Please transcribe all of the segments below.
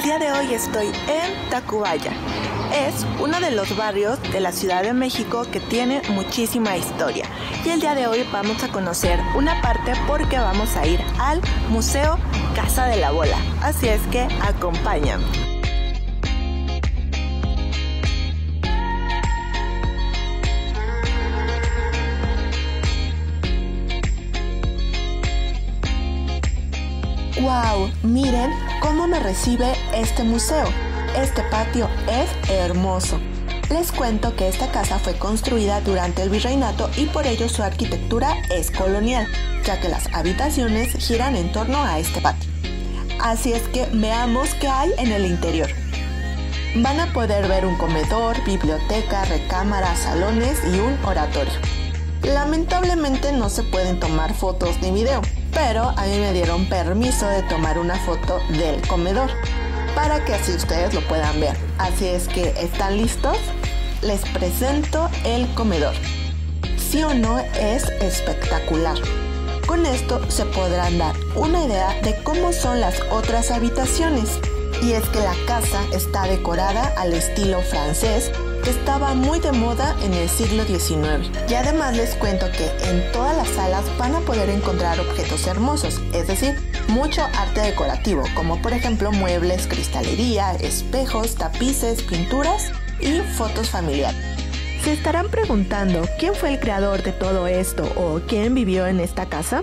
El día de hoy estoy en Tacubaya. Es uno de los barrios de la Ciudad de México que tiene muchísima historia. Y el día de hoy vamos a conocer una parte porque vamos a ir al Museo Casa de la Bola. Así es que acompáñame. ¡Wow! Miren cómo me recibe este museo. Este patio es hermoso. Les cuento que esta casa fue construida durante el virreinato y por ello su arquitectura es colonial, ya que las habitaciones giran en torno a este patio. Así es que veamos qué hay en el interior. Van a poder ver un comedor, biblioteca, recámara, salones y un oratorio. Lamentablemente no se pueden tomar fotos ni video, pero a mí me dieron permiso de tomar una foto del comedor para que así ustedes lo puedan ver. Así es que, ¿están listos? Les presento el comedor. Sí o no, es espectacular. Con esto se podrán dar una idea de cómo son las otras habitaciones. Y es que la casa está decorada al estilo francés, que estaba muy de moda en el siglo XIX. Y además les cuento que en todas las salas van a poder encontrar objetos hermosos, es decir, mucho arte decorativo, como por ejemplo muebles, cristalería, espejos, tapices, pinturas y fotos familiares. ¿Se estarán preguntando quién fue el creador de todo esto o quién vivió en esta casa?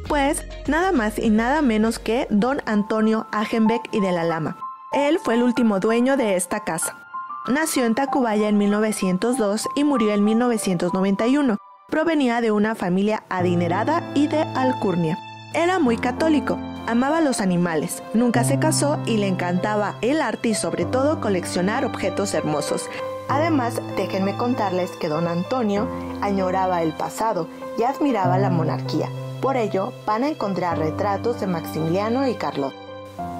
Pues nada más y nada menos que don Antonio Hagenbeck y de la Lama. Él fue el último dueño de esta casa. Nació en Tacubaya en 1902 y murió en 1991. Provenía de una familia adinerada y de alcurnia. Era muy católico, amaba los animales, nunca se casó y le encantaba el arte y sobre todo coleccionar objetos hermosos. Además, déjenme contarles que don Antonio añoraba el pasado y admiraba la monarquía. Por ello, van a encontrar retratos de Maximiliano y Carlota.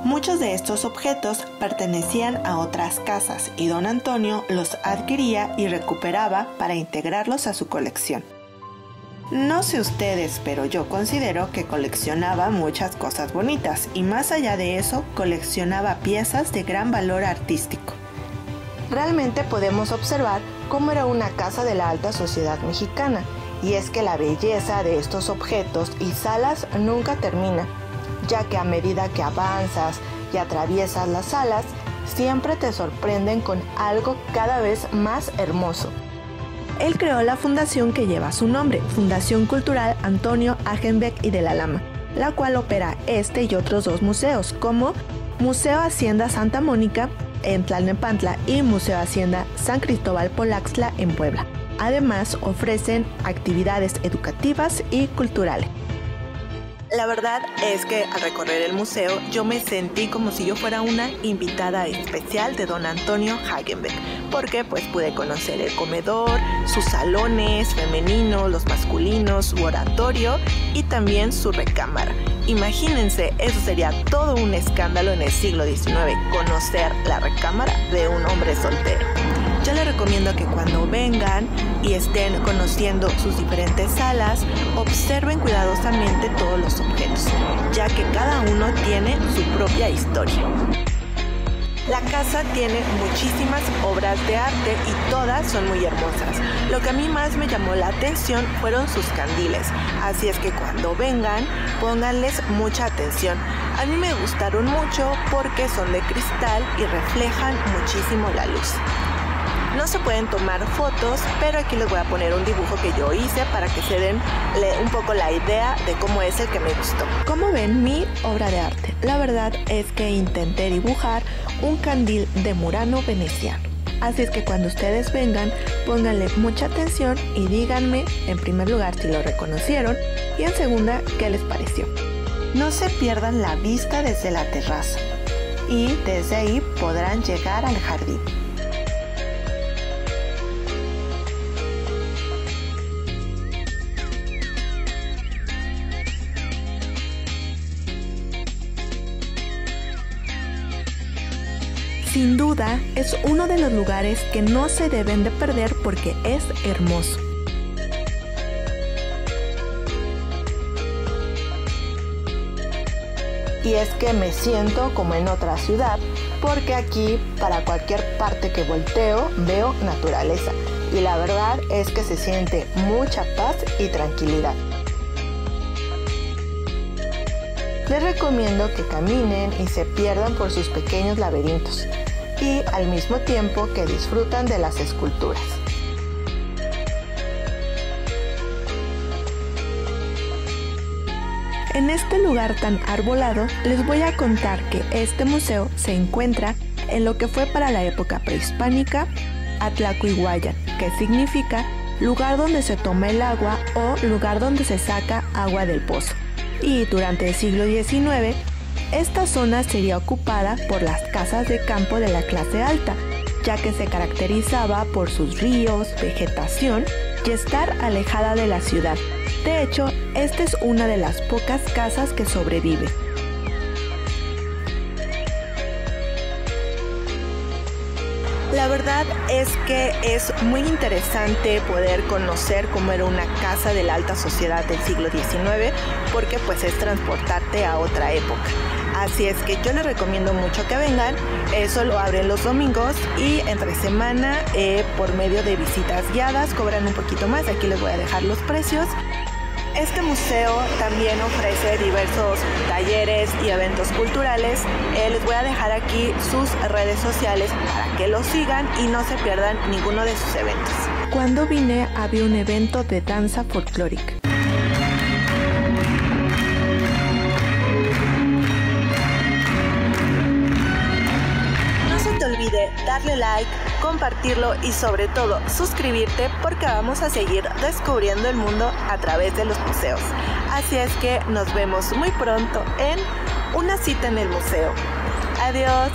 Muchos de estos objetos pertenecían a otras casas y don Antonio los adquiría y recuperaba para integrarlos a su colección. No sé ustedes, pero yo considero que coleccionaba muchas cosas bonitas y más allá de eso, coleccionaba piezas de gran valor artístico. Realmente podemos observar cómo era una casa de la alta sociedad mexicana, y es que la belleza de estos objetos y salas nunca termina, ya que a medida que avanzas y atraviesas las salas, siempre te sorprenden con algo cada vez más hermoso. Él creó la fundación que lleva su nombre, Fundación Cultural Antonio Hagenbeck y de la Lama, la cual opera este y otros dos museos, como Museo Hacienda Santa Mónica en Tlalnepantla y Museo Hacienda San Cristóbal Polaxtla en Puebla. Además, ofrecen actividades educativas y culturales. La verdad es que al recorrer el museo yo me sentí como si yo fuera una invitada especial de don Antonio Hagenbeck, porque pues pude conocer el comedor, sus salones femeninos, los masculinos, su oratorio y también su recámara. Imagínense, eso sería todo un escándalo en el siglo XIX, conocer la recámara de un hombre soltero. Yo les recomiendo que cuando vengan y estén conociendo sus diferentes salas, observen cuidadosamente todos los objetos, ya que cada uno tiene su propia historia. La casa tiene muchísimas obras de arte y todas son muy hermosas. Lo que a mí más me llamó la atención fueron sus candiles, así es que cuando vengan, pónganles mucha atención. A mí me gustaron mucho porque son de cristal y reflejan muchísimo la luz. No se pueden tomar fotos, pero aquí les voy a poner un dibujo que yo hice para que se den un poco la idea de cómo es el que me gustó. Como ven, mi obra de arte, la verdad es que intenté dibujar un candil de Murano veneciano. Así es que cuando ustedes vengan, pónganle mucha atención y díganme, en primer lugar, si lo reconocieron y en segunda, qué les pareció. No se pierdan la vista desde la terraza y desde ahí podrán llegar al jardín. Sin duda, es uno de los lugares que no se deben de perder porque es hermoso. Y es que me siento como en otra ciudad, porque aquí para cualquier parte que volteo veo naturaleza. Y la verdad es que se siente mucha paz y tranquilidad. Les recomiendo que caminen y se pierdan por sus pequeños laberintos y al mismo tiempo que disfrutan de las esculturas. En este lugar tan arbolado les voy a contar que este museo se encuentra en lo que fue para la época prehispánica Atlacuiguayan, que significa lugar donde se toma el agua o lugar donde se saca agua del pozo. Y durante el siglo XIX, esta zona sería ocupada por las casas de campo de la clase alta, ya que se caracterizaba por sus ríos, vegetación y estar alejada de la ciudad. De hecho, esta es una de las pocas casas que sobrevive. La verdad es que es muy interesante poder conocer cómo era una casa de la alta sociedad del siglo XIX, porque pues es transportarte a otra época. Así es que yo les recomiendo mucho que vengan. Solo abren los domingos y entre semana por medio de visitas guiadas cobran un poquito más. Aquí les voy a dejar los precios. Este museo también ofrece diversos talleres y eventos culturales. Les voy a dejar aquí sus redes sociales para que los sigan y no se pierdan ninguno de sus eventos. Cuando vine había un evento de danza folclórica. No se te olvide darle like, compartirlo y sobre todo suscribirte, porque vamos a seguir descubriendo el mundo a través de los museos. Así es que nos vemos muy pronto en una cita en el museo. Adiós.